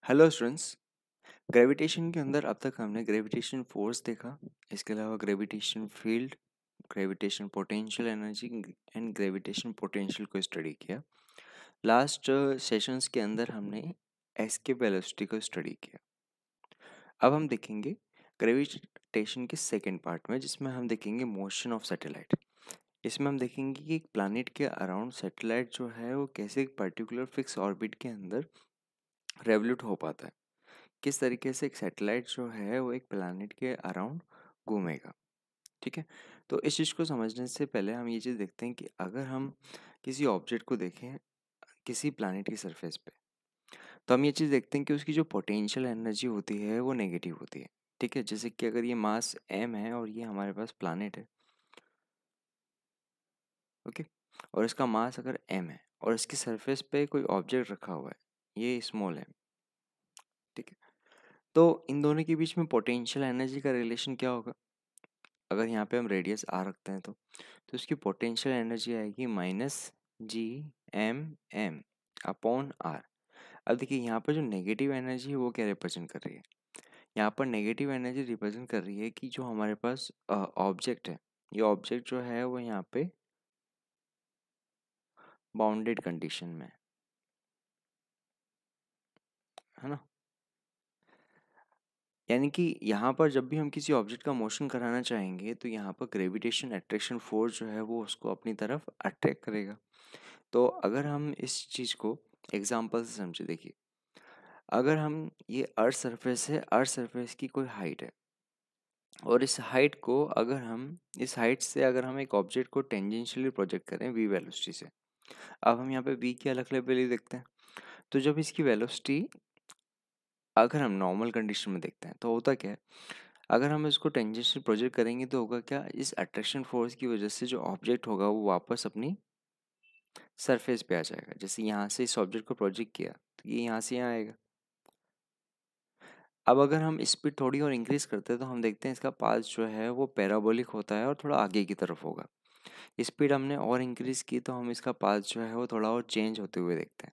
Hello students. Gravitation के अंदर अब तक हमने ग्रेविटेशन फोर्स देखा, इसके अलावा gravitation field, gravitation potential energy and gravitation potential को स्टडी किया। लास्ट सेशंस के अंदर हमने एस्केप वेलोसिटी को स्टडी किया। अब हम देखेंगे ग्रेविटेशन के सेकेंड पार्ट में, जिसमें हम देखेंगे मोशन ऑफ सैटेलाइट। इसमें हम देखेंगे कि एक प्लैनेट के अराउंड सैटेलाइट जो है वो कैसे एक पर्टिकुलर फिक्स ऑर्बिट के अंदर रेवोल्यूट हो पाता है, किस तरीके से एक सैटेलाइट जो है वो एक प्लैनेट के अराउंड घूमेगा। ठीक है, तो इस चीज़ को समझने से पहले हम ये चीज़ देखते हैं कि अगर हम किसी ऑब्जेक्ट को देखें किसी प्लैनेट की सरफेस पे, तो हम ये चीज़ देखते हैं कि उसकी जो पोटेंशियल एनर्जी होती है वो नेगेटिव होती है। ठीक है, जैसे कि अगर ये मास m है और ये हमारे पास प्लैनेट है, ओके, और इसका मास अगर m है और इसकी सरफेस पे कोई ऑब्जेक्ट रखा हुआ है, ये स्मॉल है। ठीक है, तो इन दोनों के बीच में पोटेंशियल एनर्जी का रिलेशन क्या होगा? अगर यहाँ पे हम रेडियस आर रखते हैं तो इसकी पोटेंशियल एनर्जी आएगी -G m अपॉन आर। अब देखिए यहाँ पर जो नेगेटिव एनर्जी है वो क्या रिप्रेजेंट कर रही है? यहाँ पर नेगेटिव एनर्जी रिप्रेजेंट कर रही है कि जो हमारे पास ऑब्जेक्ट है, ये ऑब्जेक्ट जो है वो यहाँ पे बाउंडेड कंडीशन में है ना। यानी कि यहाँ पर जब भी हम किसी ऑब्जेक्ट का मोशन कराना चाहेंगे तो यहाँ पर ग्रेविटेशन अट्रैक्शन फोर्स जो है वो उसको अपनी तरफ अट्रैक्ट करेगा। तो अगर हम इस चीज़ को एग्जांपल से समझे, देखिए अगर हम ये अर्थ सरफेस है, अर्थ सरफेस की कोई हाइट है और इस हाइट को अगर हम इस हाइट से अगर हम एक ऑब्जेक्ट को टेंजेंशियली प्रोजेक्ट करें वी वेलोसिटी से, अब हम यहाँ पे वी की अलग लेवल देखते हैं। तो जब इसकी वेलोसिटी अगर हम नॉर्मल कंडीशन में देखते हैं तो होता क्या है, अगर हम इसको टेंजेंशियल प्रोजेक्ट करेंगे तो होगा क्या, इस अट्रैक्शन फोर्स की वजह से जो ऑब्जेक्ट होगा वो वापस अपनी सरफेस पे आ जाएगा। जैसे यहाँ से इस ऑब्जेक्ट को प्रोजेक्ट किया तो ये यहाँ से यहाँ आएगा। अब अगर हम स्पीड थोड़ी और इंक्रीज करते हैं तो हम देखते हैं इसका पाथ जो है वो पैराबोलिक होता है और थोड़ा आगे की तरफ होगा। स्पीड हमने और इंक्रीज की तो हम इसका पाथ जो है वो थोड़ा और चेंज होते हुए देखते हैं।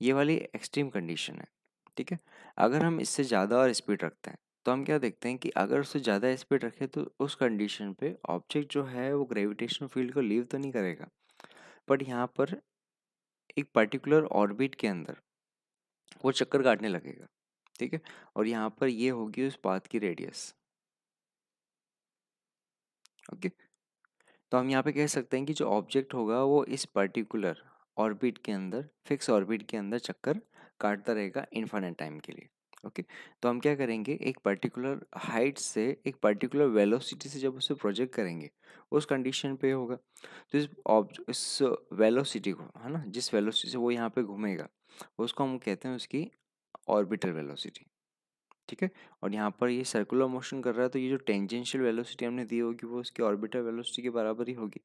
ये वाली एक्सट्रीम कंडीशन है। ठीक है, अगर हम इससे ज़्यादा और स्पीड रखते हैं तो हम क्या देखते हैं कि अगर उससे ज़्यादा स्पीड रखें तो उस कंडीशन पे ऑब्जेक्ट जो है वो ग्रेविटेशनल फील्ड को लीव तो नहीं करेगा, बट यहाँ पर एक पर्टिकुलर ऑर्बिट के अंदर वो चक्कर काटने लगेगा। ठीक है, और यहाँ पर ये होगी उस पाथ की रेडियस। ओके, तो हम यहाँ पे कह सकते हैं कि जो ऑब्जेक्ट होगा वो इस पर्टिकुलर ऑर्बिट के अंदर, फिक्स ऑर्बिट के अंदर चक्कर काटता रहेगा इन्फिनिट टाइम के लिए। ओके, तो हम क्या करेंगे, एक पर्टिकुलर हाइट से एक पर्टिकुलर वेलोसिटी से जब उसे प्रोजेक्ट करेंगे उस कंडीशन पे होगा। तो इस वेलोसिटी को, है ना, जिस वेलोसिटी से वो यहाँ पे घूमेगा उसको हम कहते हैं उसकी ऑर्बिटल वेलोसिटी। ठीक है, और यहाँ पर ये सर्कुलर मोशन कर रहा है तो ये जो टेंजेंशियल वेलोसिटी हमने दी होगी वो उसकी ऑर्बिटल वेलोसिटी के बराबर ही होगी।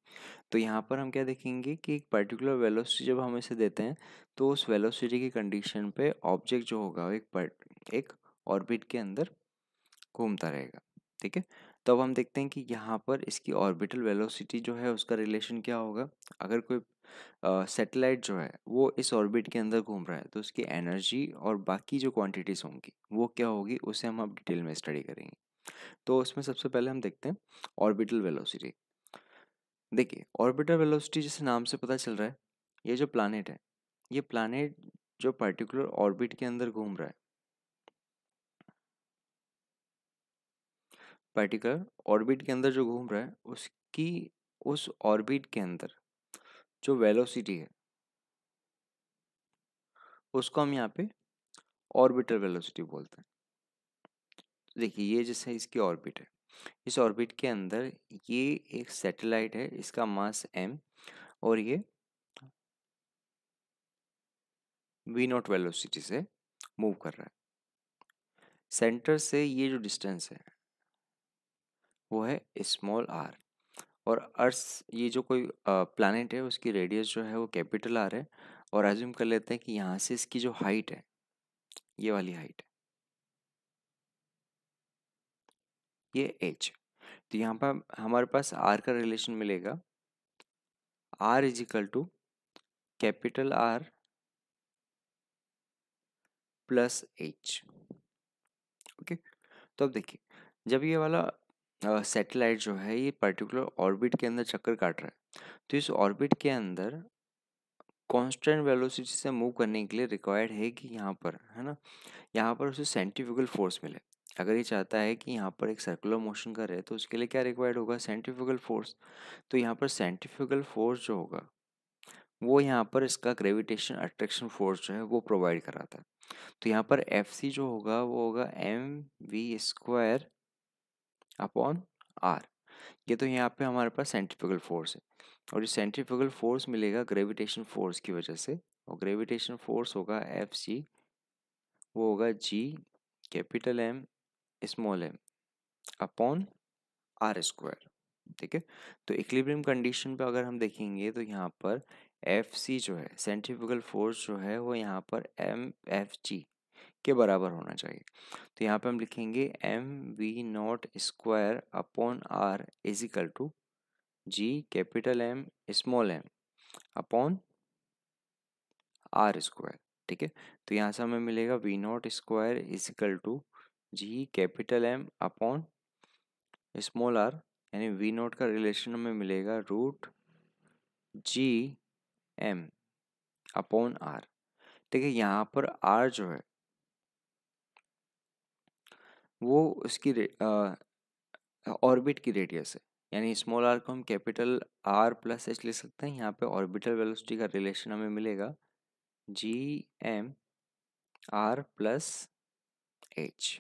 तो यहाँ पर हम क्या देखेंगे कि एक पर्टिकुलर वेलोसिटी जब हम इसे देते हैं तो उस वेलोसिटी की कंडीशन पे ऑब्जेक्ट जो होगा वो एक ऑर्बिट के अंदर घूमता रहेगा। ठीक है, तो अब हम देखते हैं कि यहाँ पर इसकी ऑर्बिटल वेलोसिटी जो है उसका रिलेशन क्या होगा। अगर कोई सैटेलाइट जो है वो इस ऑर्बिट के अंदर घूम रहा है तो उसकी एनर्जी और बाकी जो क्वांटिटीज़ होंगी वो क्या होगी, उसे हम अब डिटेल में स्टडी करेंगे। तो उसमें सबसे पहले हम देखते हैं ऑर्बिटल वेलोसिटी। देखिए ऑर्बिटल वेलोसिटी जैसे नाम से पता चल रहा है, ये जो प्लैनेट है, ये प्लैनेट जो पर्टिकुलर ऑर्बिट के अंदर घूम रहा है, पर्टिकुलर ऑर्बिट के अंदर जो घूम रहा है उसकी उस ऑर्बिट के अंदर जो वेलोसिटी है उसको हम यहाँ पे ऑर्बिटल वेलोसिटी बोलते हैं। देखिए ये जैसे इसकी ऑर्बिट है, इस ऑर्बिट के अंदर ये एक सैटेलाइट है, इसका मास m और ये v नॉट वेलोसिटी से मूव कर रहा है। सेंटर से ये जो डिस्टेंस है वो है स्मॉल r, और अर्थ ये जो कोई प्लैनेट है उसकी रेडियस जो है वो कैपिटल R है। और एज्यूम कर लेते हैं कि यहाँ से इसकी जो हाइट है, ये वाली हाइट है, ये h। तो यहाँ पर हमारे पास r का रिलेशन मिलेगा, r is equal to capital R plus H. Okay, तो अब देखिए, जब ये वाला सैटेलाइट जो है ये पर्टिकुलर ऑर्बिट के अंदर चक्कर काट रहा है, तो इस ऑर्बिट के अंदर कांस्टेंट वेलोसिटी से मूव करने के लिए रिक्वायर्ड है कि यहाँ पर, है ना, यहाँ पर उसे सेंट्रीफ्यूगल फोर्स मिले। अगर ये चाहता है कि यहाँ पर एक सर्कुलर मोशन करे तो उसके लिए क्या रिक्वायर्ड होगा, सेंट्रीफ्यूगल फोर्स। तो यहाँ पर सेंट्रीफ्यूगल फोर्स जो होगा वो यहाँ पर इसका ग्रेविटेशन अट्रैक्शन फोर्स जो है वो प्रोवाइड कराता है। तो यहाँ पर एफ सी जो होगा वो होगा mv² अपॉन आर। ये तो यहाँ पे हमारे पास सेंट्रीफ्यूगल फोर्स है, और ये सेंट्रीफ्यूगल फोर्स मिलेगा ग्रेविटेशन फोर्स की वजह से, और ग्रेविटेशन फोर्स होगा एफ सी, वो होगा G capital M small M upon R square. ठीक है, तो इक्विलिब्रियम कंडीशन पे अगर हम देखेंगे तो यहाँ पर एफ सी जो है सेंट्रीफ्यूगल फोर्स जो है वो यहाँ पर एम एफ जी के बराबर होना चाहिए। तो यहाँ पे हम लिखेंगे M V naught square upon R is equal to G capital M small M upon R square. ठीक है, तो यहाँ से हमें मिलेगा V naught square is equal to G capital M upon small R, यानी वी नॉट का relation हमें मिलेगा root G M upon R. ठीक है, यहाँ पर आर जो है वो उसकी ऑर्बिट की रेडियस है, यानी स्मॉल आर को हम कैपिटल आर प्लस एच लिख सकते हैं। यहाँ पे ऑर्बिटल वेलोसिटी का रिलेशन हमें मिलेगा G M R plus H.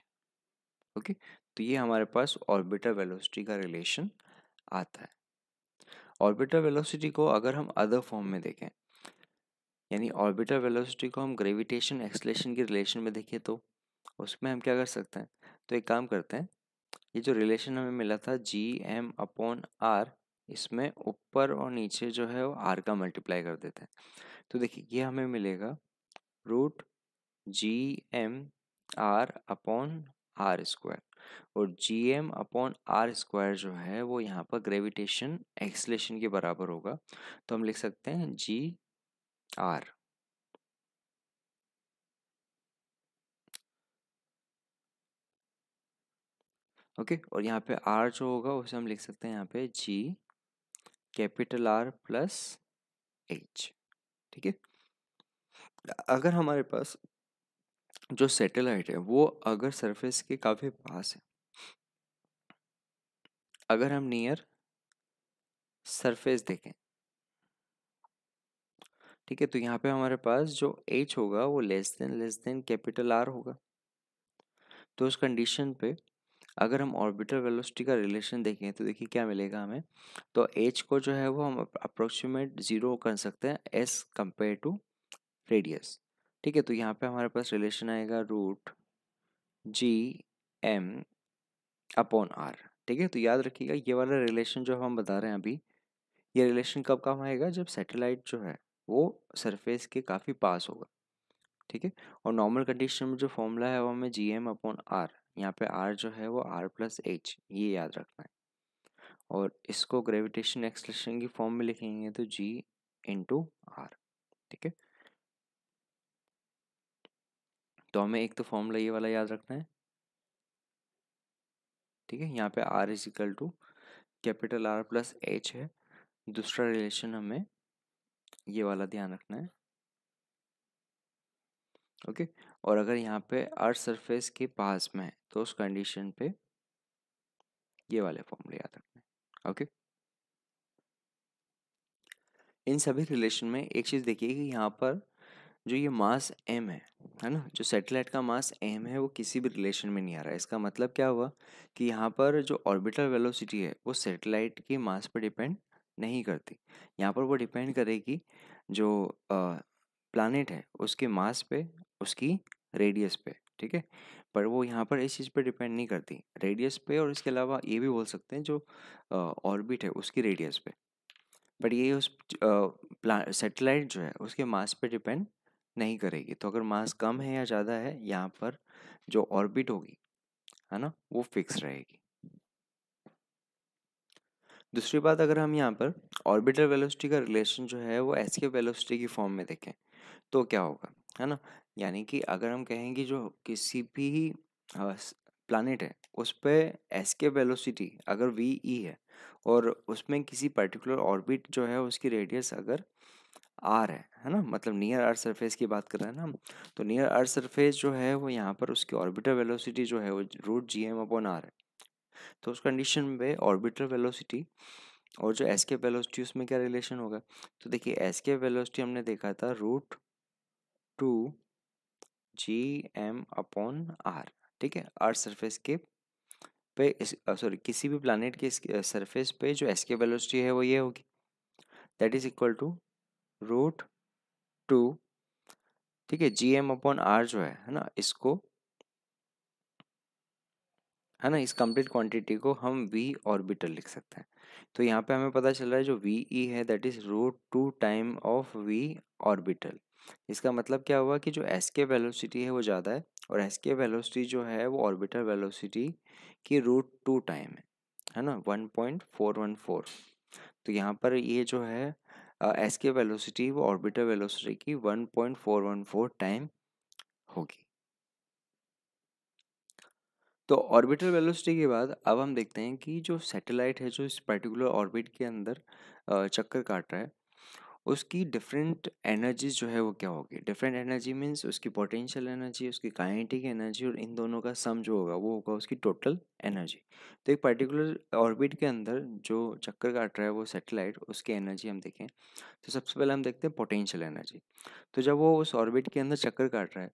Okay, तो ये हमारे पास ऑर्बिटल वेलोसिटी का रिलेशन आता है। ऑर्बिटल वेलोसिटी को अगर हम अदर फॉर्म में देखें, यानी ऑर्बिटल वेलोसिटी को हम ग्रेविटेशन एक्सलेशन के रिलेशन में देखें, तो उसमें हम क्या कर सकते हैं, तो एक काम करते हैं, ये जो रिलेशन हमें मिला था जी एम अपॉन आर, इसमें ऊपर और नीचे जो है वो आर का मल्टीप्लाई कर देते हैं। तो देखिए ये हमें मिलेगा root G M R upon R square, और G M upon R square जो है वो यहाँ पर ग्रेविटेशन एक्सलेशन के बराबर होगा। तो हम लिख सकते हैं जी आर। ओके, और यहाँ पे आर जो होगा उसे हम लिख सकते हैं यहाँ पे जी कैपिटल आर प्लस एच। ठीक है, अगर हमारे पास जो सैटेलाइट है वो अगर सरफेस के काफ़ी पास है, अगर हम नियर सरफेस देखें, ठीक है, तो यहाँ पे हमारे पास जो एच होगा वो लेस देन कैपिटल आर होगा। तो उस कंडीशन पे अगर हम ऑर्बिटल वेलोसिटी का रिलेशन देखें तो देखिए क्या मिलेगा हमें, तो एच को जो है वो हम अप्रोक्सीमेट ज़ीरो कर सकते हैं एस कंपेयर टू रेडियस। ठीक है, तो यहाँ पे हमारे पास रिलेशन आएगा root G M upon R. ठीक है, तो याद रखिएगा ये वाला रिलेशन जो हम बता रहे हैं अभी, ये रिलेशन कब काम आएगा, जब सैटेलाइट जो है वो सरफेस के काफ़ी पास होगा। ठीक है, और नॉर्मल कंडीशन में जो फॉर्मूला है वो हमें जी एम अपॉन आर, यहाँ पे आर जो है वो आर प्लस एच, ये याद रखना है, और इसको ग्रेविटेशन एक्सलेशन की फॉर्म में लिखेंगे तो जी इंटू आर। ठीक है, तो हमें एक तो फॉर्मूला ये वाला याद रखना है। ठीक है, यहाँ पे R is equal to capital R plus H है। दूसरा रिलेशन हमें ये वाला ध्यान रखना है। ओके, और अगर यहाँ पे अर्थ सरफेस के पास में है तो उस कंडीशन पे ये वाले फॉर्मूले याद रखना है। ओके, इन सभी रिलेशन में एक चीज़ देखिए कि यहाँ पर जो ये मास m है ना, जो सैटेलाइट का मास m है वो किसी भी रिलेशन में नहीं आ रहा है। इसका मतलब क्या हुआ कि यहाँ पर जो ऑर्बिटल वेलोसिटी है वो सैटेलाइट के मास पर डिपेंड नहीं करती। यहाँ पर वो डिपेंड करेगी जो प्लैनेट है उसके मास पे, उसकी रेडियस पे। ठीक है, पर वो यहाँ पर इस चीज़ पे डिपेंड नहीं करती, रेडियस पे, और इसके अलावा ये भी बोल सकते हैं जो ऑर्बिट है उसकी रेडियस पे। बट ये उस सैटेलाइट जो है उसके मास पे डिपेंड नहीं करेगी। तो अगर मास कम है या ज़्यादा है, यहाँ पर जो ऑर्बिट होगी, है ना, वो फिक्स रहेगी। दूसरी बात, अगर हम यहाँ पर ऑर्बिटल वेलोसिटी का रिलेशन जो है वो एस्केप वेलोसिटी की फॉर्म में देखें तो क्या होगा, है ना, यानी कि अगर हम कहें कि जो किसी भी प्लानिट है उस पे एस्केप वेलोसिटी अगर वी ई है और उसमें किसी पर्टिकुलर ऑर्बिट जो है उसकी रेडियस अगर आर है ना, मतलब नियर अर्थ सरफेस की बात कर रहे हैं ना हम, तो नियर अर्थ सरफेस जो है वो यहाँ पर उसकी ऑर्बिटर वेलोसिटी जो है वो root G M upon R है। तो उस कंडीशन में ऑर्बिटर वेलोसिटी और जो एस्केप वेलोसिटी उसमें क्या रिलेशन होगा, तो देखिए एस्केप वेलोसिटी हमने देखा था root two G M upon R, ठीक है। अर्थ सरफेस के पे सॉरी किसी भी प्लानिट के सरफेस पे जो एस्केप वेलोसिटी है वो ये होगी, that is equal to root two, ठीक है, जी एम अपॉन आर जो है ना, इसको है ना, इस कंप्लीट क्वांटिटी को हम वी ऑर्बिटल लिख सकते हैं। तो यहाँ पे हमें पता चल रहा है जो वी ई है that is root two times of V orbital. इसका मतलब क्या हुआ कि जो एस के वेलोसिटी है वो ज़्यादा है और एस के वेलोसिटी जो है वो ऑर्बिटल वेलोसिटी की रूट टू टाइम है ना, 1.414। तो यहाँ पर ये जो है एस के वेलोसिटी वो ऑर्बिटल वेलोसिटी की 1.414 टाइम होगी। तो ऑर्बिटल वेलोसिटी के बाद अब हम देखते हैं कि जो सैटेलाइट है जो इस पर्टिकुलर ऑर्बिट के अंदर चक्कर काट रहा है उसकी डिफरेंट एनर्जीज जो है वो क्या होगी। डिफरेंट एनर्जी मीन्स उसकी पोटेंशियल एनर्जी, उसकी काइनेटिक एनर्जी और इन दोनों का सम जो होगा वो होगा उसकी टोटल एनर्जी। तो एक पर्टिकुलर ऑर्बिट के अंदर जो चक्कर काट रहा है वो सैटेलाइट, उसकी एनर्जी हम देखें तो सबसे पहले हम देखते हैं पोटेंशियल एनर्जी। तो जब वो उस ऑर्बिट के अंदर चक्कर काट रहा है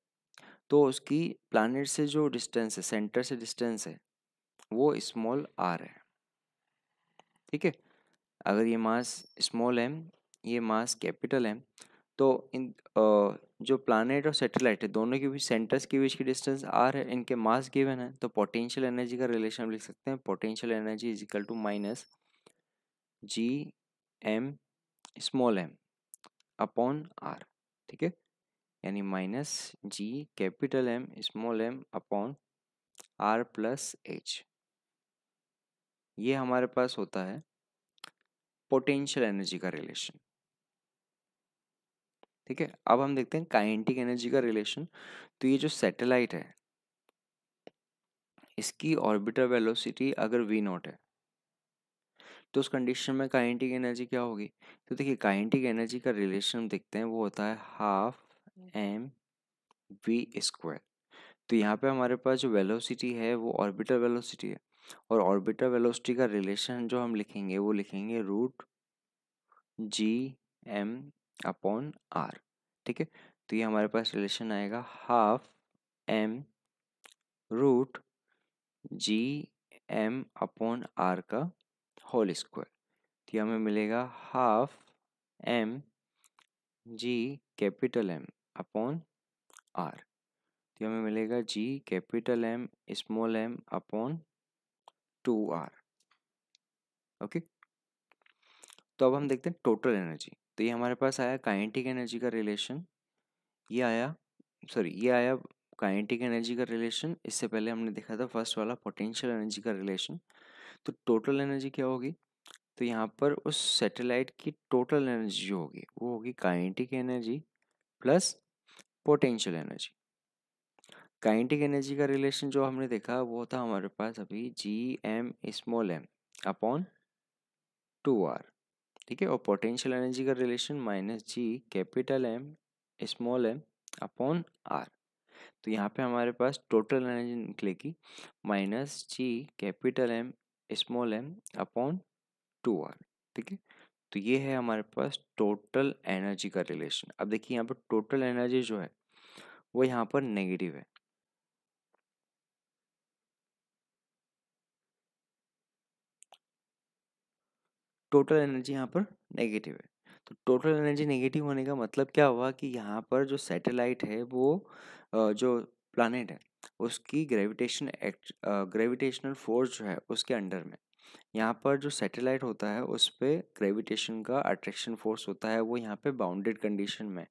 तो उसकी प्लैनेट से जो डिस्टेंस है, सेंटर से डिस्टेंस है, वो स्मॉल आर है, ठीक है। अगर ये मास स्मॉल एम, ये मास कैपिटल एम, तो इन जो प्लैनेट और सैटेलाइट है दोनों के बीच, सेंटर्स के बीच की डिस्टेंस आर है, इनके मास गिवन है, तो पोटेंशियल एनर्जी का रिलेशन हम लिख सकते हैं potential energy is equal to minus G M small M upon R, ठीक है। यानी minus G capital M small M upon R plus H, ये हमारे पास होता है पोटेंशियल एनर्जी का रिलेशन, ठीक है। अब हम देखते हैं काइनेटिक एनर्जी का रिलेशन। तो ये जो सैटेलाइट है इसकी ऑर्बिटर वेलोसिटी अगर वी नॉट है तो उस कंडीशन में काइनेटिक एनर्जी क्या होगी। तो देखिए काइनेटिक एनर्जी का रिलेशन देखते हैं वो होता है हाफ एम वी स्क्वायर। तो यहाँ पे हमारे पास जो वेलोसिटी है वो ऑर्बिटर वेलोसिटी है और ऑर्बिटर वेलोसिटी का रिलेशन जो हम लिखेंगे वो लिखेंगे root G M upon R, ठीक है। तो ये हमारे पास रिलेशन आएगा half M root G M upon R का होल स्क्वायर। तो ये हमें मिलेगा half M G capital M upon R. तो हमें मिलेगा G capital M small M upon two R, okay. तो अब हम देखते हैं टोटल एनर्जी। तो ये हमारे पास आया काइनेटिक एनर्जी का रिलेशन, ये आया ये आया काइनेटिक एनर्जी का रिलेशन। इससे पहले हमने देखा था फर्स्ट वाला पोटेंशियल एनर्जी का रिलेशन। तो टोटल एनर्जी क्या होगी, तो यहाँ पर उस सैटेलाइट की टोटल एनर्जी जो होगी वो होगी kinetic energy plus potential energy. Kinetic energy का रिलेशन जो हमने देखा वो था हमारे पास अभी G M small M upon two R, ठीक है। और पोटेंशियल एनर्जी का relation minus G capital M small M upon R. तो यहाँ पे हमारे पास टोटल एनर्जी निकलेगी minus G capital M small M upon two R, ठीक है। तो ये है हमारे पास टोटल एनर्जी का रिलेशन। अब देखिए यहाँ पर टोटल एनर्जी जो है वो यहाँ पर नेगेटिव है, टोटल एनर्जी यहाँ पर नेगेटिव है। तो टोटल एनर्जी नेगेटिव होने का मतलब क्या हुआ कि यहाँ पर जो सैटेलाइट है वो जो प्लानट है उसकी ग्रेविटेशनल फोर्स जो है उसके अंडर में, यहाँ पर जो सैटेलाइट होता है उस पर ग्रेविटेशन का अट्रैक्शन फोर्स होता है वो यहाँ पे बाउंडेड कंडीशन में।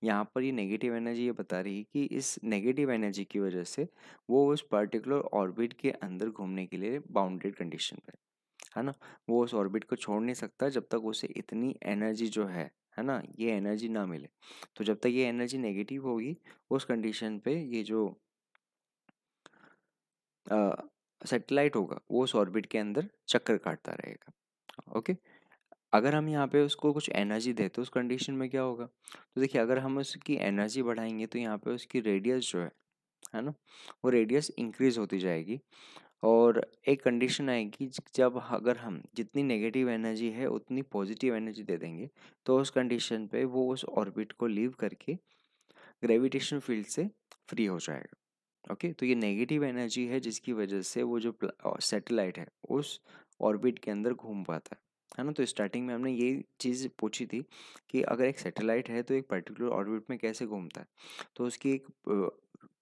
यहाँ पर ये नेगेटिव एनर्जी ये बता रही है कि इस नेगेटिव एनर्जी की वजह से वो उस पर्टिकुलर ऑर्बिट के अंदर घूमने के लिए बाउंडेड कंडीशन पे है ना, वो उस ऑर्बिट को छोड़ नहीं सकता जब तक उसे इतनी एनर्जी जो है है ना, ये एनर्जी ना मिले। तो जब तक ये एनर्जी नेगेटिव होगी उस कंडीशन पे ये जो सैटेलाइट होगा वो उस ऑर्बिट के अंदर चक्कर काटता रहेगा। ओके, अगर हम यहाँ पे उसको कुछ एनर्जी दें तो उस कंडीशन में क्या होगा, तो देखिए अगर हम उसकी एनर्जी बढ़ाएंगे तो यहाँ पे उसकी रेडियस जो है ना, वो रेडियस इंक्रीज होती जाएगी। और एक कंडीशन आएगी जब अगर हम जितनी नेगेटिव एनर्जी है उतनी पॉजिटिव एनर्जी दे देंगे तो उस कंडीशन पे वो उस ऑर्बिट को लीव करके ग्रेविटेशन फील्ड से फ्री हो जाएगा। ओके, तो ये नेगेटिव एनर्जी है जिसकी वजह से वो जो सैटेलाइट है उस ऑर्बिट के अंदर घूम पाता है ना। तो स्टार्टिंग में हमने ये चीज़ पूछी थी कि अगर एक सैटेलाइट है तो एक पर्टिकुलर ऑर्बिट में कैसे घूमता है, तो उसकी एक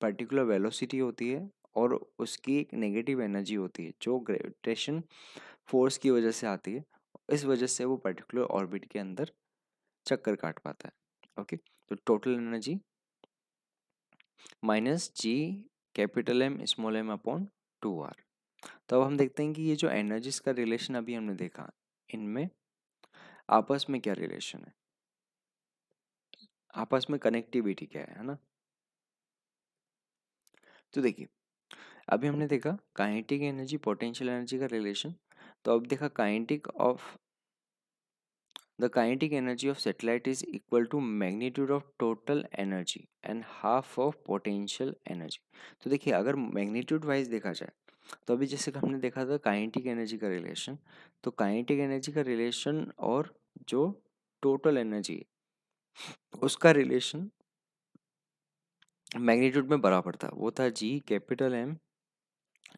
पर्टिकुलर वेलोसिटी होती है और उसकी एक नेगेटिव एनर्जी होती है जो ग्रेविटेशन फोर्स की वजह से आती है। इस वजह से वो पर्टिकुलर ऑर्बिट के अंदर चक्कर काट पाता है। ओके, तो total energy minus G capital M small M upon 2r। तो अब हम देखते हैं कि ये जो एनर्जीज का रिलेशन अभी हमने देखा, इनमें आपस में क्या रिलेशन है, आपस में कनेक्टिविटी क्या है ना। तो देखिए अभी हमने देखा काइनेटिक एनर्जी पोटेंशियल एनर्जी का रिलेशन। तो अब देखा kinetic of the kinetic energy of satellite is equal to magnitude of total energy and half of potential energy. तो देखिए अगर मैग्नीट्यूड वाइज देखा जाए तो अभी जैसे कि हमने देखा था काइनेटिक एनर्जी का रिलेशन, तो काइनेटिक एनर्जी का रिलेशन और जो टोटल एनर्जी उसका रिलेशन मैग्नीट्यूड में बराबर था, वो था G capital M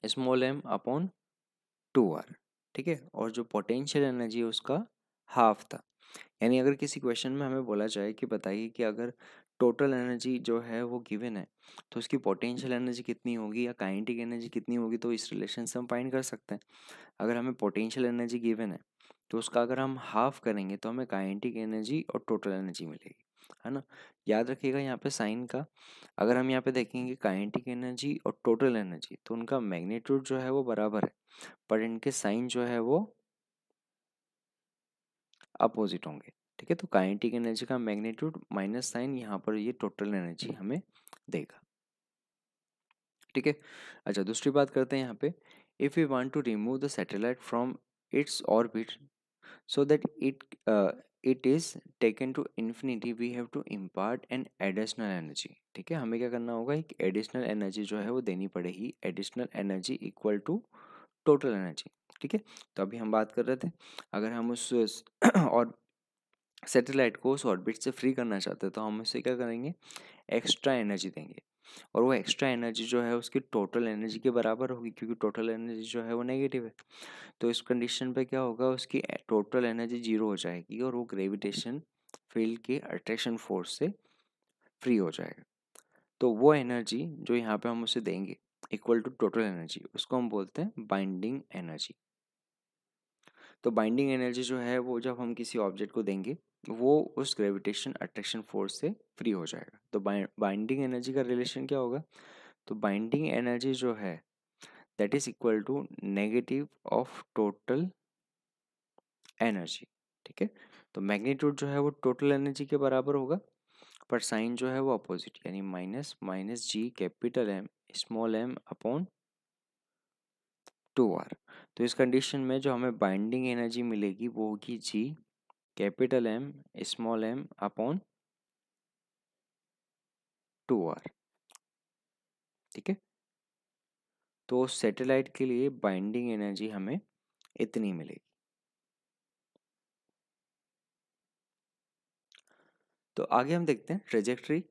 small M upon 2r। ठीक है, और जो पोटेंशियल एनर्जी है उसका हाफ था। यानी अगर किसी क्वेश्चन में हमें बोला जाए कि बताइए कि अगर टोटल एनर्जी जो है वो गिवन है तो उसकी पोटेंशियल एनर्जी कितनी होगी या काइनेटिक एनर्जी कितनी होगी, तो इस रिलेशन से हम फाइंड कर सकते हैं। अगर हमें पोटेंशियल एनर्जी गिवन है तो उसका अगर हम हाफ करेंगे तो हमें काइनेटिक एनर्जी और टोटल एनर्जी मिलेगी, है ना। याद रखिएगा यहाँ पे साइन का, अगर हम यहाँ पे देखेंगे काइनेटिक एनर्जी और टोटल एनर्जी तो उनका मैग्नीट्यूड जो है वो बराबर है, पर इनके साइन जो है वो अपोजिट होंगे। ठीक है, तो काइनेटिक एनर्जी का मैग्नीट्यूड माइनस साइन यहाँ पर ये टोटल एनर्जी हमें देगा। ठीक है, अच्छा दूसरी बात करते हैं यहाँ पे, if we want to remove the satellite from its orbit so that it is taken to infinity we have to impart an additional energy। ठीक है, हमें क्या करना होगा, एक एडिशनल एनर्जी जो है वो देनी पड़ेगी, additional energy equal to total energy. ठीक है, तो अभी हम बात कर रहे थे अगर हम उस और सैटेलाइट को उस ऑर्बिट से फ्री करना चाहते हैं तो हम उसे क्या करेंगे, एक्स्ट्रा एनर्जी देंगे, और वो एक्स्ट्रा एनर्जी जो है उसकी टोटल एनर्जी के बराबर होगी क्योंकि टोटल एनर्जी जो है वो नेगेटिव है। तो इस कंडीशन पे क्या होगा, उसकी टोटल एनर्जी जीरो हो जाएगी और वो ग्रेविटेशन फील्ड के अट्रैक्शन फोर्स से फ्री हो जाएगा। तो वो एनर्जी जो यहाँ पे हम उसे देंगे इक्वल टू टोटल एनर्जी, उसको हम बोलते हैं बाइंडिंग एनर्जी। तो बाइंडिंग एनर्जी जो है वो जब हम किसी ऑब्जेक्ट को देंगे वो उस ग्रेविटेशन अट्रैक्शन फोर्स से फ्री हो जाएगा। तो बाइंडिंग एनर्जी का रिलेशन क्या होगा, तो बाइंडिंग एनर्जी जो है that is equal to negative of total energy. ठीक है, तो मैग्नीट्यूड जो है वो टोटल एनर्जी के बराबर होगा, पर साइन जो है वो अपोजिट, यानी minus minus G capital M small M upon 2r। तो इस कंडीशन में जो हमें बाइंडिंग एनर्जी मिलेगी वो होगी G capital M small M upon 2r। ठीक है, तो सैटेलाइट के लिए बाइंडिंग एनर्जी हमें इतनी मिलेगी। तो आगे हम देखते हैं trajectory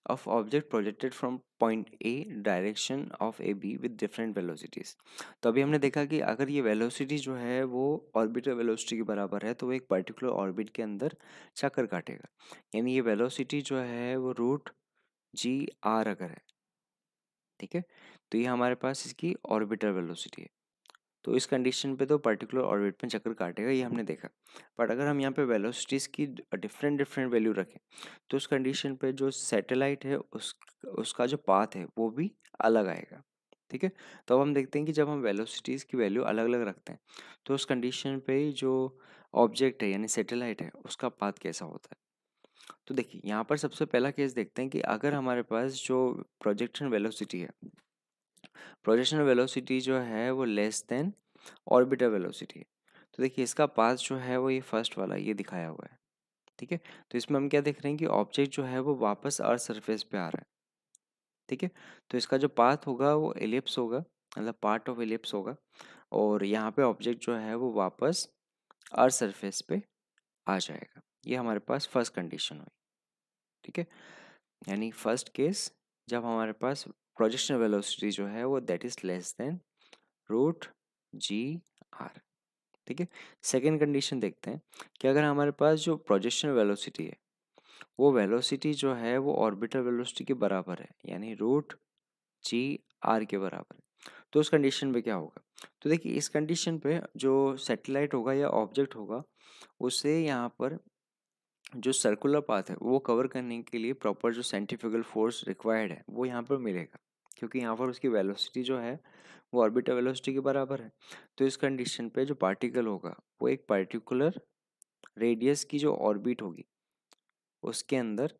of object projected from point A direction of A be with different velocities. तो अभी हमने देखा कि अगर ये वेलोसिटी जो है वो ऑर्बिटल वेलोसिटी के बराबर है तो वो एक पर्टिकुलर ऑर्बिट के अंदर चक्कर काटेगा, यानी ये वेलोसिटी जो है वो रूट जी आर अगर है। ठीक है, तो ये हमारे पास इसकी ऑर्बिटल वेलोसिटी है, तो इस कंडीशन पे तो पर्टिकुलर ऑर्बिट में चक्कर काटेगा, ये हमने देखा। बट अगर हम यहाँ पे वेलोसिटीज़ की डिफरेंट डिफरेंट वैल्यू रखें तो उस कंडीशन पे जो सैटेलाइट है उसका जो पाथ है वो भी अलग आएगा। ठीक है, तो अब हम देखते हैं कि जब हम वेलोसिटीज़ की वैल्यू अलग अलग रखते हैं तो उस कंडीशन पे जो ऑब्जेक्ट है यानी सैटेलाइट है उसका पाथ कैसा होता है। तो देखिए यहाँ पर सबसे पहला केस देखते हैं कि अगर हमारे पास जो प्रोजेक्शन वेलोसिटी है, प्रोजेक्शन वेलोसिटी जो है वो लेस देन ऑर्बिटल वेलोसिटी है। तो देखिए इसका पाथ जो है वो ये फर्स्ट वाला ये दिखाया हुआ है, ठीक है। तो इसमें हम क्या देख रहे हैं कि ऑब्जेक्ट जो है वो वापस अर्थ सरफेस पे आ रहा है, ठीक है। तो इसका जो पाथ होगा वो एलिप्स होगा, मतलब पार्ट ऑफ एलिप्स होगा, और यहाँ पे ऑब्जेक्ट जो है वो वापस अर्थ सरफेस पे आ जाएगा। ये हमारे पास फर्स्ट कंडीशन हुई, ठीक है। यानी फर्स्ट केस जब हमारे पास प्रोजेक्शन वेलोसिटी जो है वो that is less than root G R, ठीक है। सेकेंड कंडीशन देखते हैं कि अगर हमारे पास जो प्रोजेक्शन वेलोसिटी है वो वेलोसिटी जो है वो ऑर्बिटल वेलोसिटी के बराबर है, यानी रूट जी आर के बराबर है, तो उस कंडीशन पे क्या होगा। तो देखिए इस कंडीशन पे जो सैटेलाइट होगा या ऑब्जेक्ट होगा उसे यहाँ पर जो सर्कुलर पाथ है वो कवर करने के लिए प्रॉपर जो सेंट्रीफ्यूगल फोर्स रिक्वायर्ड है वो यहाँ पर मिलेगा, क्योंकि यहाँ पर उसकी वेलोसिटी जो है वो ऑर्बिटल वेलोसिटी के बराबर है। तो इस कंडीशन पे जो पार्टिकल होगा वो एक पर्टिकुलर रेडियस की जो ऑर्बिट होगी उसके अंदर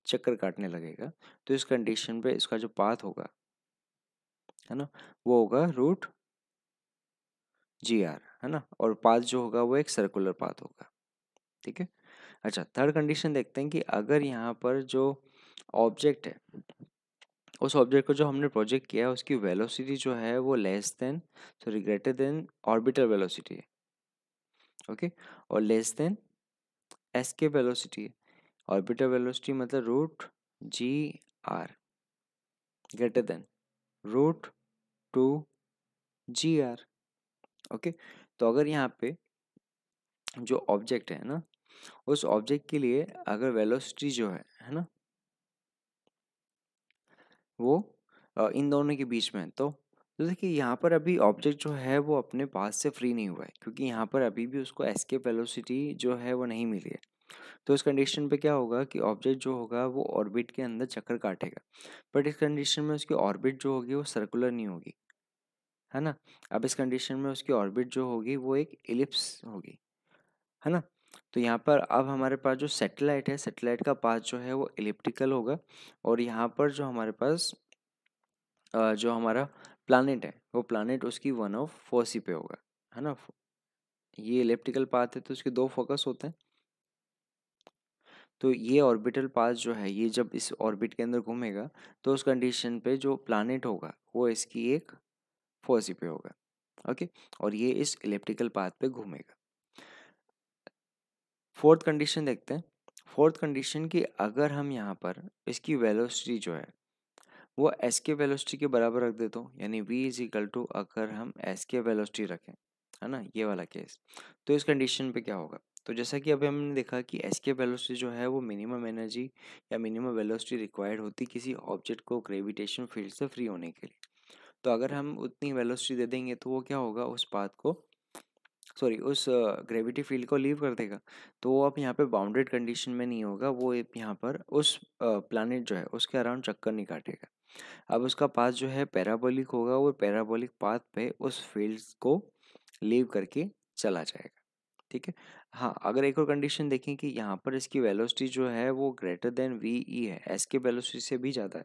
चक्कर काटने लगेगा। तो इस कंडीशन पे इसका जो पाथ होगा है ना वो होगा रूट जी आर, है ना, और पाथ जो होगा वो एक सर्कुलर पाथ होगा, ठीक है। अच्छा थर्ड कंडीशन देखते हैं कि अगर यहाँ पर जो ऑब्जेक्ट है उस ऑब्जेक्ट को जो हमने प्रोजेक्ट किया है उसकी वेलोसिटी जो है वो less than sorry greater than orbital velocity है, ओके, और लेस देन एस्केप वेलोसिटी है। ऑर्बिटल वेलोसिटी मतलब root G R greater than root two G R, okay. तो अगर यहाँ पे जो ऑब्जेक्ट है ना उस ऑब्जेक्ट के लिए अगर वेलोसिटी जो है ना वो इन दोनों के बीच में है, तो देखिए यहाँ पर अभी ऑब्जेक्ट जो है वो अपने पास से फ्री नहीं हुआ है, क्योंकि यहाँ पर अभी भी उसको एस्केप वेलोसिटी जो है वो नहीं मिली है। तो इस कंडीशन पे क्या होगा कि ऑब्जेक्ट जो होगा वो ऑर्बिट के अंदर चक्कर काटेगा, बट इस कंडीशन में उसकी ऑर्बिट जो होगी वो सर्कुलर नहीं होगी, है ना। अब इस कंडीशन में उसकी ऑर्बिट जो होगी वो एक इलिप्स होगी, है ना। तो यहाँ पर अब हमारे पास जो सैटेलाइट है, सैटेलाइट का पाथ जो है वो इलिप्टिकल होगा, और यहाँ पर जो हमारे पास जो हमारा प्लैनेट है वो प्लैनेट उसकी वन ऑफ फोसी पे होगा, है ना। ये इलिप्टिकल पाथ है तो उसके दो फोकस होते हैं। तो ये ऑर्बिटल पाथ जो है ये जब इस ऑर्बिट के अंदर घूमेगा तो उस कंडीशन पे जो प्लैनेट होगा वो इसकी एक फोसी पे होगा, ओके, और ये इस इलिप्टिकल पाथ पे घूमेगा। फोर्थ कंडीशन देखते हैं। फोर्थ कंडीशन कि अगर हम यहाँ पर इसकी वेलोसिटी जो है वो एस के वेलोसिटी के बराबर रख देता हूँ, यानी v इज इक्वल टू अगर हम एस के वेलोसिटी रखें, है ना, ये वाला केस, तो इस कंडीशन पे क्या होगा। तो जैसा कि अभी हमने देखा कि एस के वेलोसिटी जो है वो मिनिमम एनर्जी या मिनिमम वेलोसिटी रिक्वायर्ड होती किसी ऑब्जेक्ट को ग्रेविटेशन फील्ड से फ्री होने के लिए। तो अगर हम उतनी वेलोसिटी दे देंगे तो वो क्या होगा, उस पाथ को सॉरी उस ग्रेविटी फील्ड को लीव कर देगा। तो वो अब यहाँ पे बाउंडेड कंडीशन में नहीं होगा, वो यहाँ पर उस प्लैनेट जो है उसके अराउंड चक्कर नहीं काटेगा। अब उसका पाथ जो है पैराबोलिक होगा, वो पैराबोलिक पाथ पे उस फील्ड को लीव करके चला जाएगा, ठीक है। हाँ अगर एक और कंडीशन देखें कि यहाँ पर इसकी वेलोसिटी जो है वो ग्रेटर देन वी ई है, एस के वेलोसिटी से भी ज़्यादा है,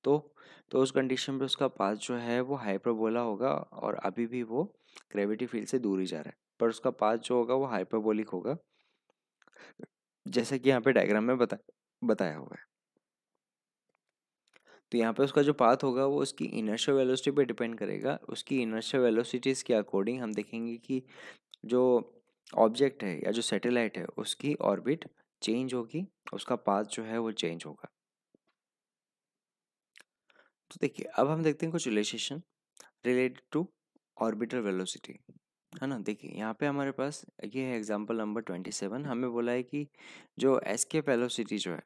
तो तो उस कंडीशन पे उसका पाथ जो है वो हाइपरबोला होगा, और अभी भी वो ग्रेविटी फील्ड से दूर ही जा रहा है, पर उसका पाथ जो होगा वो हाइपरबोलिक होगा, जैसे कि यहाँ पे डायग्राम में बताया हुआ है। तो यहाँ पे उसका जो पाथ होगा वो उसकी इनर्शियल वेलोसिटी पे डिपेंड करेगा। उसकी इनर्शियल वेलोसिटीज़ के अकॉर्डिंग हम देखेंगे कि जो ऑब्जेक्ट है या जो सैटेलाइट है उसकी ऑर्बिट चेंज होगी, उसका पाथ जो है वो चेंज होगा। तो देखिए अब हम देखते हैं कुछ relation related to orbital velocity, है ना। देखिए यहाँ पे हमारे पास ये है एग्जांपल नंबर 27। हमें बोला है कि जो एस्केप वेलोसिटी जो है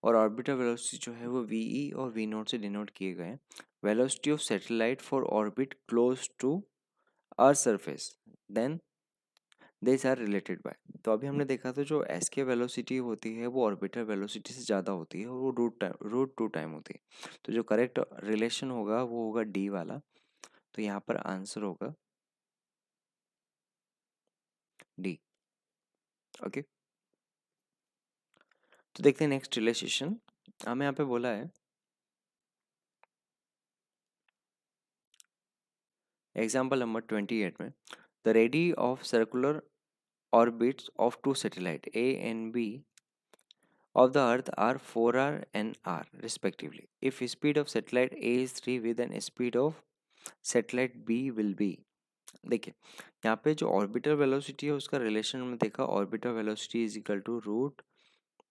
और ऑर्बिटल वेलोसिटी जो है वो वी ई और वी नोट से डिनोट किए गए हैं। Velocity of satellite for orbit close to Earth surface then this are related by. तो अभी हमने देखा था जो एस्के वेलोसिटी होती है वो ऑर्बिटल वेलोसिटी से ज़्यादा होती है और वो रूट टू टाइम होती है। तो जो करेक्ट रिलेशन होगा वो होगा डी वाला। तो यहाँ पर आंसर होगा डी, ओके। तो देखते हैं नेक्स्ट रिलेशन हमें यहाँ पे बोला है एग्जाम्पल नंबर 28 में the radii of circular orbits of two satellite A and B of the earth are 4r and r respectively. If speed of satellite A is 3 v then speed of satellite B will be, देखिए यहाँ पे जो orbital velocity है उसका relation हमने देखा, orbital velocity is equal to root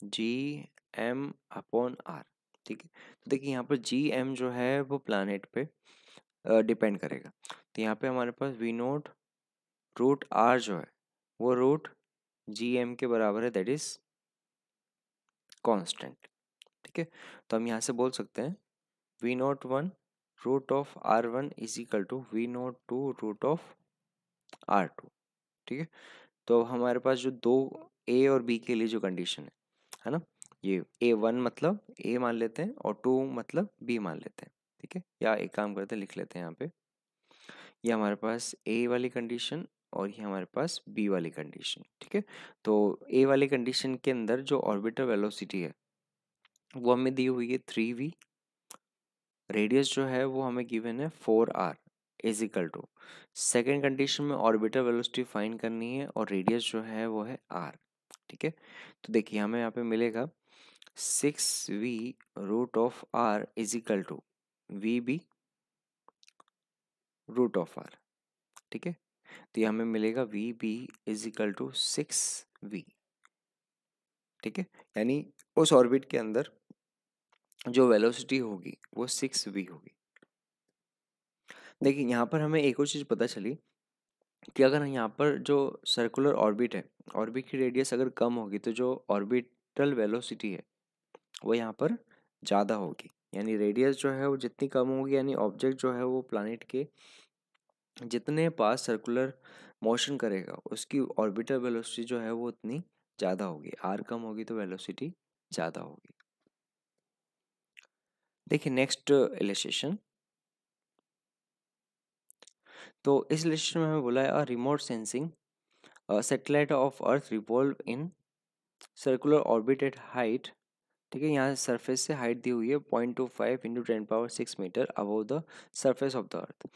G M upon R. ठीक है, तो देखिए यहाँ पर जी एम जो है वो प्लानट पे डिपेंड करेगा, तो यहाँ पे हमारे पास वी नोट रूट आर जो है वो रूट जी एम के बराबर है, दैट इज कांस्टेंट। ठीक है, तो हम यहाँ से बोल सकते हैं V naught one root of R one is equal to V naught two root of R two. ठीक है, तो हमारे पास जो दो ए और बी के लिए जो कंडीशन है ना, ये ए वन मतलब ए मान लेते हैं और टू मतलब बी मान लेते हैं। ठीक है, या एक काम करते हैं लिख लेते हैं यहाँ पे, ये हमारे पास ए वाली कंडीशन और ये हमारे पास बी वाली कंडीशन। ठीक है, तो ए वाली कंडीशन के अंदर जो ऑर्बिटर वेलोसिटी है वो हमें दी हुई है 3v, रेडियस जो है वो हमें गिवन है 4r is equal to, second condition में ऑर्बिटर वेलोसिटी फाइंड करनी है और रेडियस जो है वो है r। ठीक है, तो देखिए हमें यहाँ पे मिलेगा 6v root of r is equal to V B root of r। ठीक है, तो ये हमें मिलेगा V B is equal to 6v। ठीक है, यानी उस ऑर्बिट के अंदर जो वेलोसिटी होगी वो 6v होगी। देखिए यहाँ पर हमें एक और चीज़ पता चली कि अगर यहाँ पर जो सर्कुलर ऑर्बिट है, ऑर्बिट की रेडियस अगर कम होगी तो जो ऑर्बिटल वेलोसिटी है वो यहाँ पर ज़्यादा होगी, यानी रेडियस जो है वो जितनी कम होगी यानी ऑब्जेक्ट जो है वो प्लैनेट के जितने पास सर्कुलर मोशन करेगा उसकी ऑर्बिटल वेलोसिटी जो है वो उतनी ज़्यादा होगी, आर कम होगी तो वेलोसिटी ज़्यादा होगी। देखिए नेक्स्ट इलस्ट्रेशन, तो इस इलस्ट्रेशन में हमें बोला है remote sensing satellite of Earth revolve in circular orbit at height. ठीक है, यहाँ सरफेस से हाइट दी हुई है 0.25 into 10⁻6 metre above the surface of the earth,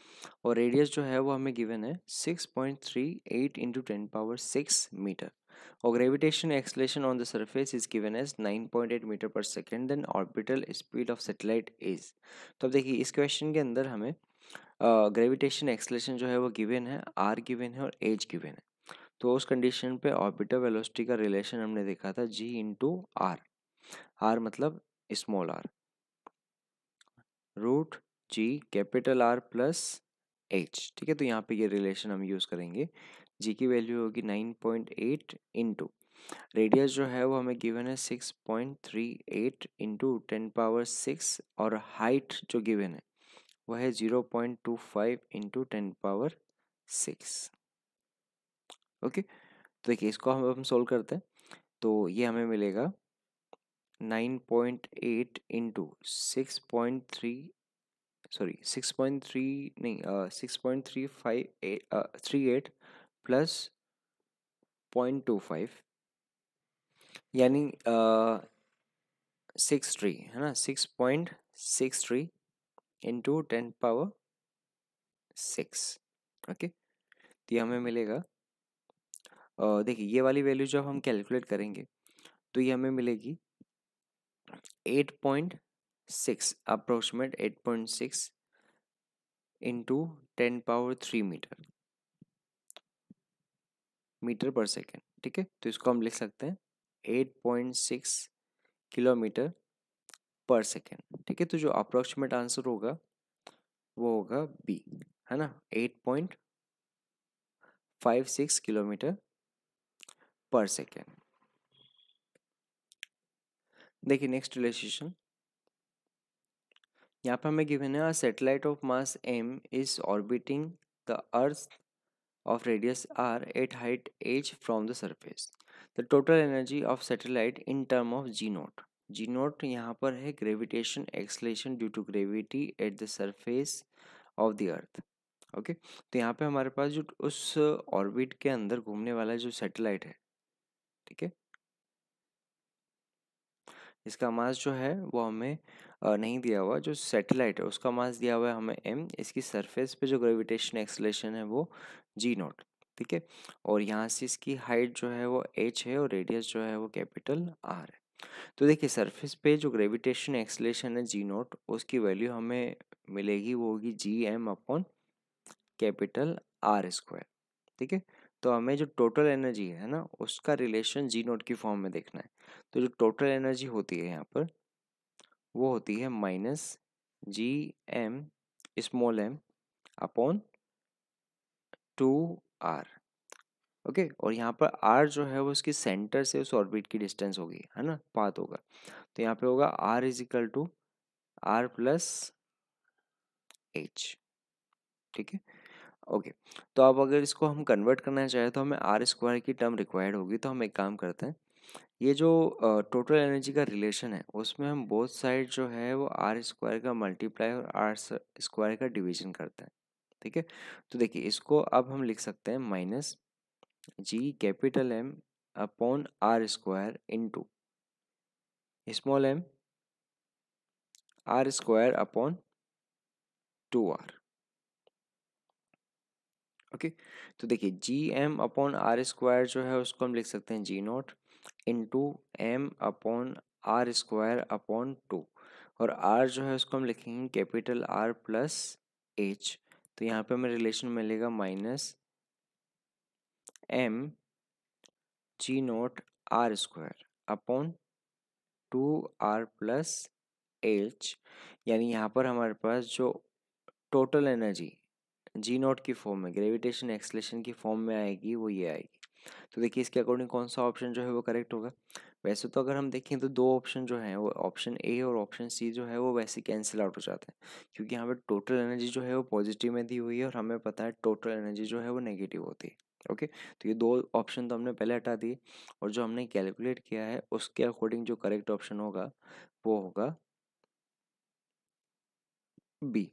और रेडियस जो है वो हमें गिवन है 6.38 इंटू 10⁻6 मीटर, और gravitation acceleration on the surface is given as 9.8 metre per second, then orbital speed of satellite is. तो अब देखिए इस क्वेश्चन के अंदर हमें ग्रेविटेशन एक्सलेशन जो है वो गिवन है, आर गिवन है और एज गिवन है, तो उस कंडीशन पे ऑर्बिटल वेलोसिटी का रिलेशन हमने देखा था जी इंटू आर, आर मतलब small R, root G capital R plus H. ठीक है, तो यहाँ पे ये रिलेशन हम यूज़ करेंगे, जी की वैल्यू होगी 9.8 इंटू रेडियस जो है वो हमें गिवन है 6.38 इंटू 10⁻6 और हाइट जो गिवन है वो है 0.25 इंटू 10⁻6। ओके, तो देखिए इसको हम सोल्व करते हैं, तो ये हमें मिलेगा 9.8 इंटू 6.3, सॉरी 6.3 नहीं 6.38 प्लस 0.25 यानी 63 है ना, 6.63 इंटू 10⁻6। ओके, तो ये हमें मिलेगा देखिए ये वाली वैल्यू जब हम कैलकुलेट करेंगे तो ये हमें मिलेगी 8.6 approximate 8.6 into 10⁻3 metre per second. ठीक है, तो इसको हम लिख सकते हैं 8.6 किलोमीटर पर सेकेंड। ठीक है, तो जो अप्रोक्सीमेट आंसर होगा वो होगा बी, है ना, 8.56 किलोमीटर पर सेकेंड। देखिए नेक्स्ट रिलेशन, यहाँ पे हमें गिवन है satellite of mass M is orbiting the Earth of radius r at height h from the surface. The total energy of satellite in term of g naught. g naught यहाँ पर है gravitation acceleration due to gravity at the surface of the earth. Okay, तो यहाँ पे हमारे पास जो उस ऑर्बिट के अंदर घूमने वाला जो सैटेलाइट है, ठीक है, इसका मास जो है वो हमें नहीं दिया हुआ, जो सैटेलाइट है उसका मास दिया हुआ है हमें m, इसकी सरफेस पे जो ग्रेविटेशन एक्सलेशन है वो g नॉट, ठीक है। और यहाँ से इसकी हाइट जो है वो h है और रेडियस जो है वो कैपिटल r है। तो देखिए सरफेस पे जो ग्रेविटेशन एक्सलेशन है g नॉट, उसकी वैल्यू हमें मिलेगी, वो होगी gm upon capital r square, ठीक है। तो हमें जो टोटल एनर्जी है ना उसका रिलेशन जी नोट की फॉर्म में देखना है। तो जो टोटल एनर्जी होती है यहाँ पर वो होती है minus G M small M upon 2r, okay. और यहाँ पर r जो है वो उसकी सेंटर से उस ऑर्बिट की डिस्टेंस होगी, है ना, पाथ होगा। तो यहाँ पे होगा r is equal to r plus H, ठीक है, ओके। तो अब अगर इसको हम कन्वर्ट करना चाहें तो हमें आर स्क्वायर की टर्म रिक्वायर्ड होगी। तो हम एक काम करते हैं, ये जो टोटल एनर्जी का रिलेशन है उसमें हम बोथ साइड जो है वो आर स्क्वायर का मल्टीप्लाई और आर स्क्वायर का डिवीजन करते हैं, ठीक है। तो देखिए इसको अब हम लिख सकते हैं minus G capital M upon R square into small M R square upon 2r, okay. तो देखिए G M upon R square जो है उसको हम लिख सकते हैं G not into M upon R square upon 2, और आर जो है उसको हम लिखेंगे कैपिटल आर प्लस एच। तो यहाँ पे हमें रिलेशन मिलेगा minus M G naught R square upon 2r plus H. यानी यहाँ पर हमारे पास जो टोटल एनर्जी जी नॉट की फॉर्म में ग्रेविटेशन एक्सलेशन की फॉर्म में आएगी वो ये आएगी। तो देखिए इसके अकॉर्डिंग कौन सा ऑप्शन जो है वो करेक्ट होगा। वैसे तो अगर हम देखें तो दो ऑप्शन जो हैं वो ऑप्शन ए और ऑप्शन सी जो है वो वैसे कैंसिल आउट हो जाते हैं, क्योंकि यहाँ पे टोटल एनर्जी जो है वो पॉजिटिव में दी हुई है और हमें पता है टोटल एनर्जी जो है वो नेगेटिव होती है, ओके। तो ये दो ऑप्शन तो हमने पहले हटा दिए, और जो हमने कैलकुलेट किया है उसके अकॉर्डिंग जो करेक्ट ऑप्शन होगा वो होगा बी।